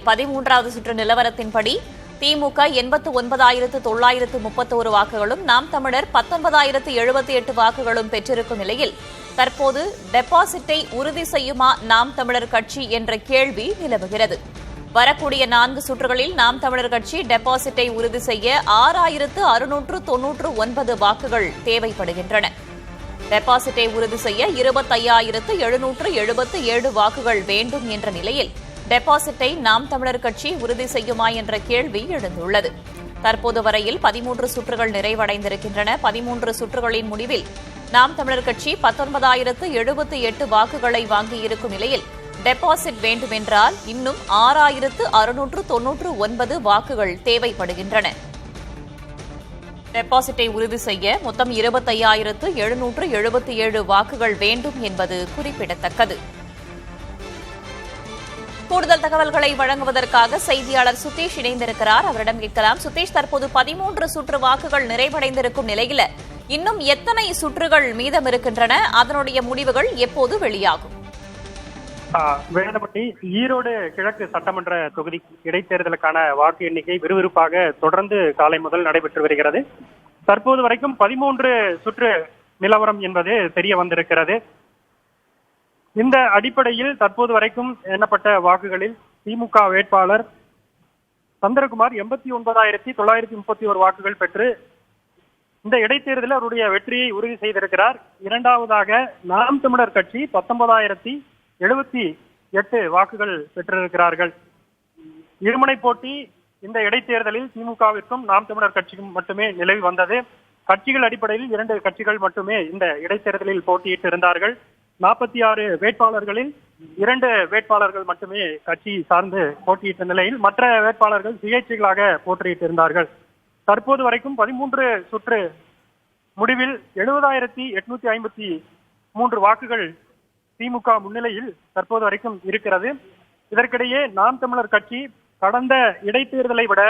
13வது சுற்று நிலவரத்தின்படி திமுக 89,931 வாக்குகளும், நாம் தமிழர் 19,078 வாக்குகளும் பெற்றிருக்கும் நிலையில் தற்போது டெபாசிட்டை உறுதி செய்யுமா நாம் தமிழர் கட்சி என்ற கேள்வி நிலவுகிறது. வரக்கூடிய 4 சுற்றுகளில் நாம் தமிழர் கட்சி டெபாசிட்டை உறுதி செய்ய 6,699 வாக்குகள் தேவைப்படுகின்றன. டெபாசிட்டை உறுதி செய்ய 25,777 வாக்குகள் வேண்டும் என்ற நிலையில் டெபாசிட்டை நாம் தமிழர் கட்சி உறுதி செய்யுமா என்ற கேள்வி எழுந்துள்ளது. தற்போது வரையில் 13 சுற்றுகள் நிறைவடைந்திருக்கின்றன. 13 சுற்றுகளின் முடிவில் நாம் தமிழர் கட்சி 19,078 வாக்குகளை வாங்கியிருக்கும் நிலையில் டெபாசிட் வேண்டுமென்றால் இன்னும் 6,699 வாக்குகள் தேவைப்படுகின்றன. டெபாசிட்டை உறுதி செய்ய மொத்தம் 25,777 வாக்குகள் வேண்டும் என்பது குறிப்பிடத்தக்கது. கூடுதல் தகவல்களை வழங்குவதற்காக செய்தியாளர் சுதீஷ் இணைந்திருக்கிறார். அவரிடம் கேட்கலாம். சுதீஷ், தற்போது 13 சுற்று வாக்குகள் நிறைவடைந்திருக்கும் நிலையில் இன்னும் எத்தனை சுற்றுகள் மீதம் இருக்கின்றன? அதனுடைய முடிவுகள் எப்போது வெளியாகும்? வேதப்பட்டி ஈரோடு கிழக்கு சட்டமன்ற தொகுதி இடைத்தேர்தலுக்கான வாக்கு எண்ணிக்கை விறுவிறுப்பாக தொடர்ந்து காலை முதல் நடைபெற்று வருகிறது. தற்போது வரைக்கும் 13 சுற்று நிலவரம் என்பது தெரிய வந்திருக்கிறது. இந்த அடிப்படையில் தற்போது வரைக்கும் எண்ணப்பட்ட வாக்குகளில் திமுக வேட்பாளர் சந்திரகுமார் 89,931 வாக்குகள் பெற்று இந்த இடைத்தேர்தலில் அவருடைய வெற்றியை உறுதி செய்திருக்கிறார். இரண்டாவதாக நாம் தமிழர் கட்சி 19,078 வாக்குகள் பெற்றிருக்கிறார்கள். இருமுனை போட்டி இந்த இடைத்தேர்தலில் திமுகவிற்கும் நாம் தமிழர் கட்சிக்கும் மட்டுமே நிலவி வந்தது. கட்சிகள் அடிப்படையில் 2 கட்சிகள் மட்டுமே இந்த இடைத்தேர்தலில் போட்டியிட்டு இருந்தார்கள். 46 வேட்பாளர்களில் 2 வேட்பாளர்கள் மட்டுமே கட்சி சார்ந்து போட்டியிட்ட நிலையில் மற்ற வேட்பாளர்கள் சுயேட்சைகளாக போட்டியிட்டிருந்தார்கள். தற்போது வரைக்கும் 13 சுற்று முடிவில் 70,853 வாக்குகள் திமுக முன்னிலையில் தற்போது வரைக்கும் இருக்கிறது. இதற்கிடையே நாம் தமிழர் கட்சி கடந்த இடைத்தேர்தலை விட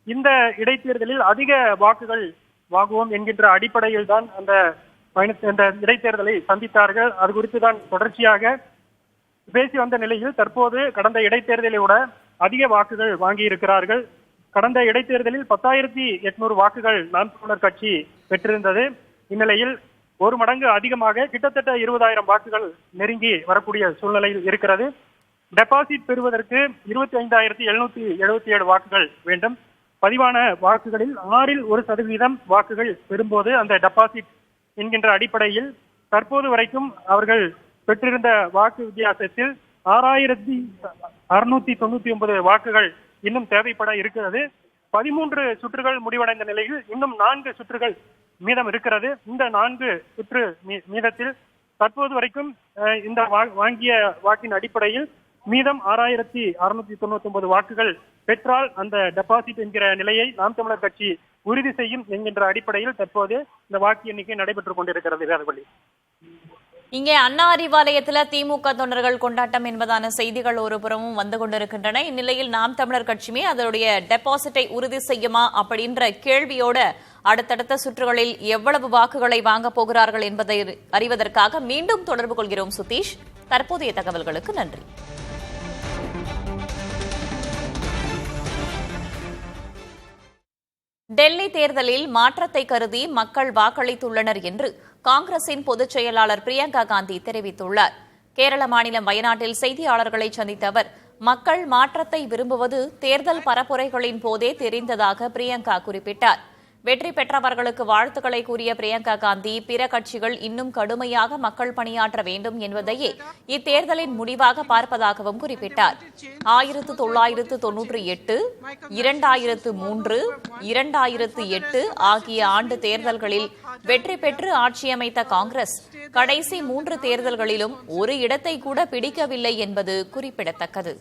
இந்த இடைத்தேர்தலில் அதிக வாக்குகள் வாங்குவோம் என்கின்ற அடிப்படையில் தான் அந்த இடைத்தேர்தலை சந்தித்தார்கள். அது குறித்து தான் தொடர்ச்சியாக பேசி வந்த நிலையில் தற்போது கடந்த இடைத்தேர்தலை விட அதிக வாக்குகள் வாங்கியிருக்கிறார்கள். கடந்த இடைத்தேர்தலில் 10,800 வாக்குகள் நாம் தமிழர் கட்சி பெற்றிருந்தது. இந்நிலையில் 1 மடங்கு அதிகமாக கிட்டத்தட்ட 20,000 வாக்குகள் நெருங்கி வரக்கூடிய சூழ்நிலையில் இருக்கிறது. டெபாசிட் பெறுவதற்கு 25,777 வாக்குகள் வேண்டும். பதிவான வாக்குகளில் 1% வாக்குகள் பெறும்போது அந்த டெபாசிட் என்கின்ற அடிப்படையில் தற்போது வரைக்கும் அவர்கள் பெற்றிருந்த வாக்கு வித்தியாசத்தில் 6,699 வாக்குகள் இன்னும் தேவைப்பட இருக்கிறது. 13 சுற்றுகள் முடிவடைந்த நிலையில் இன்னும் 4 சுற்றுகள் மீதம் இருக்கிறது. இந்த 4 சுற்று மீதத்தில் தற்போது வரைக்கும் இந்த வாங்கிய வாக்கின் அடிப்படையில் மீதம் 6,699 வாக்குகள் பெற்றால் அந்த டெபாசிட் என்கிற நிலையை நாம் தமிழர் கட்சி உறுதி செய்யும் என்கின்ற அடிப்படையில் தற்போது இந்த வாக்கு எண்ணிக்கை நடைபெற்றுக் கொண்டிருக்கிறது. வேதவள்ளி, இங்கே அண்ணா அறிவாலயத்தில் திமுக தொண்டர்கள் கொண்டாட்டம் என்பதான செய்திகள் ஒரு புறமும் வந்து கொண்டிருக்கின்றன. இந்நிலையில் நாம் தமிழர் கட்சியுமே அதனுடைய டெபாசிட்டை உறுதி செய்யுமா அப்படின்ற கேள்வியோட அடுத்தடுத்த சுற்றுகளில் எவ்வளவு வாக்குகளை வாங்கப் போகிறார்கள் என்பதை அறிவதற்காக மீண்டும் தொடர்பு கொள்கிறோம். சுதீஷ், தற்போதைய தகவல்களுக்கு நன்றி. டெல்லி தேர்தலில் மாற்றத்தை கருதி மக்கள் வாக்களித்துள்ளனர் என்று காங்கிரசின் பொதுச் செயலாளர் பிரியங்கா காந்தி தெரிவித்துள்ளார். கேரள மாநிலம் வயநாட்டில் செய்தியாளர்களை சந்தித்த அவர், மக்கள் மாற்றத்தை விரும்புவது தேர்தல் பரப்புரைகளின் போதே தெரிந்ததாக பிரியங்கா குறிப்பிட்டார். வெற்றி பெற்றவர்களுக்கு வாழ்த்துக்களை கூறிய பிரியங்கா காந்தி, பிற கட்சிகள் இன்னும் கடுமையாக மக்கள் பணியாற்ற வேண்டும் என்பதையே இத்தேர்தலின் முடிவாக பார்ப்பதாகவும் குறிப்பிட்டார். 1998, 2003, 2008 ஆகிய ஆண்டு தேர்தல்களில் வெற்றி பெற்று ஆட்சியமைத்த காங்கிரஸ் கடைசி 3 தேர்தல்களிலும் ஒரு இடத்தை கூட பிடிக்கவில்லை என்பது குறிப்பிடத்தக்கது.